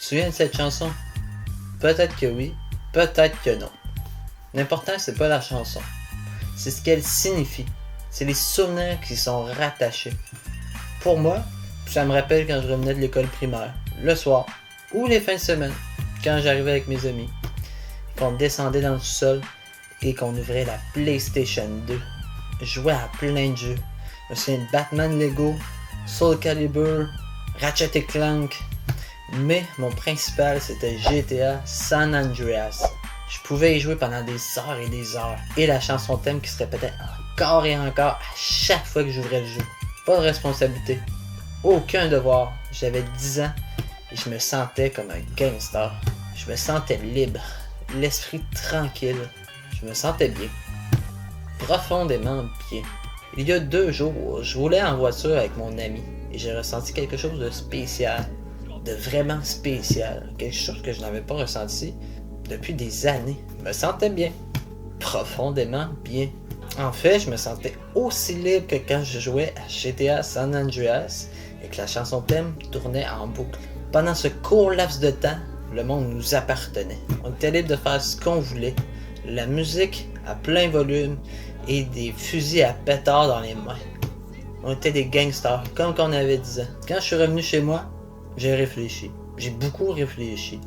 Tu te souviens de cette chanson? Peut-être que oui, peut-être que non. L'important, c'est pas la chanson. C'est ce qu'elle signifie. C'est les souvenirs qui sont rattachés. Pour moi, ça me rappelle quand je revenais de l'école primaire, le soir, ou les fins de semaine, quand j'arrivais avec mes amis, qu'on descendait dans le sous-sol et qu'on ouvrait la PlayStation 2. Je jouais à plein de jeux. Je me souviens de Batman Lego, Soul Calibur, Ratchet & Clank. Mais mon principal, c'était GTA San Andreas. Je pouvais y jouer pendant des heures et des heures. Et la chanson thème qui se répétait encore et encore à chaque fois que j'ouvrais le jeu. Pas de responsabilité. Aucun devoir. J'avais 10 ans et je me sentais comme un gangster. Je me sentais libre. L'esprit tranquille. Je me sentais bien. Profondément bien. Il y a 2 jours, je roulais en voiture avec mon ami et j'ai ressenti quelque chose de spécial. De vraiment spécial. Quelque chose que je n'avais pas ressenti depuis des années. Je me sentais bien. Profondément bien. En fait, je me sentais aussi libre que quand je jouais à GTA San Andreas et que la chanson thème tournait en boucle. Pendant ce court laps de temps, le monde nous appartenait. On était libre de faire ce qu'on voulait. La musique à plein volume et des fusils à pétard dans les mains. On était des gangsters, comme quand on avait 10 ans. Quand je suis revenu chez moi, j'ai réfléchi. J'ai beaucoup réfléchi.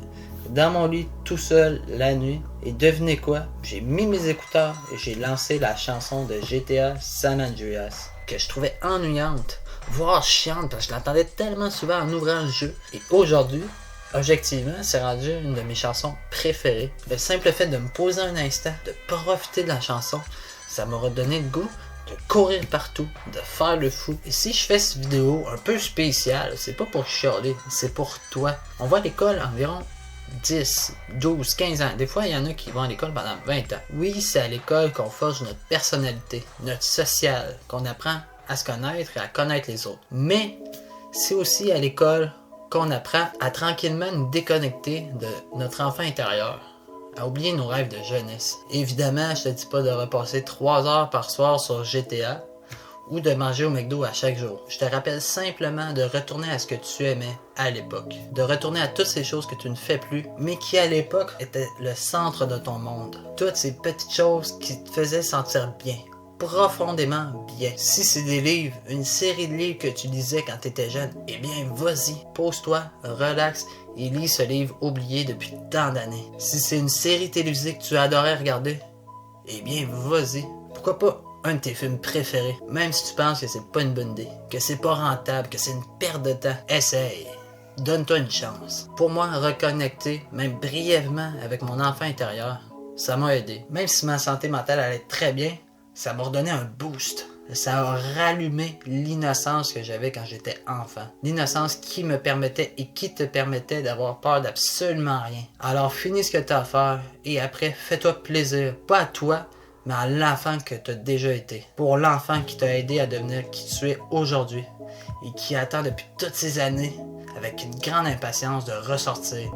Dans mon lit, tout seul, la nuit. Et devinez quoi? J'ai mis mes écouteurs et j'ai lancé la chanson de GTA San Andreas, que je trouvais ennuyante, voire chiante, parce que je l'entendais tellement souvent en ouvrant le jeu. Et aujourd'hui, objectivement, c'est rendu une de mes chansons préférées. Le simple fait de me poser un instant, de profiter de la chanson, ça m'a redonné le goût de courir partout, de faire le fou. Et si je fais cette vidéo un peu spéciale, c'est pas pour chialer, c'est pour toi. On va à l'école environ 10, 12, 15 ans. Des fois, il y en a qui vont à l'école pendant 20 ans. Oui, c'est à l'école qu'on forge notre personnalité, notre social, qu'on apprend à se connaître et à connaître les autres. Mais c'est aussi à l'école qu'on apprend à tranquillement nous déconnecter de notre enfant intérieur, à oublier nos rêves de jeunesse. Évidemment, je te dis pas de repasser 3 heures par soir sur GTA ou de manger au McDo à chaque jour. Je te rappelle simplement de retourner à ce que tu aimais à l'époque. De retourner à toutes ces choses que tu ne fais plus, mais qui à l'époque étaient le centre de ton monde. Toutes ces petites choses qui te faisaient sentir bien. Profondément bien. Si c'est des livres, une série de livres que tu lisais quand tu étais jeune, eh bien vas-y, pose-toi, relax et lis ce livre oublié depuis tant d'années. Si c'est une série télévisée que tu adorais regarder, eh bien vas-y. Pourquoi pas un de tes films préférés, même si tu penses que c'est pas une bonne idée, que c'est pas rentable, que c'est une perte de temps, essaye. Donne-toi une chance. Pour moi, reconnecter, même brièvement, avec mon enfant intérieur, ça m'a aidé. Même si ma santé mentale allait très bien, ça m'a redonné un boost. Ça a rallumé l'innocence que j'avais quand j'étais enfant. L'innocence qui me permettait et qui te permettait d'avoir peur d'absolument rien. Alors finis ce que tu as à faire et après fais-toi plaisir. Pas à toi, mais à l'enfant que tu as déjà été. Pour l'enfant qui t'a aidé à devenir qui tu es aujourd'hui et qui attend depuis toutes ces années avec une grande impatience de ressortir.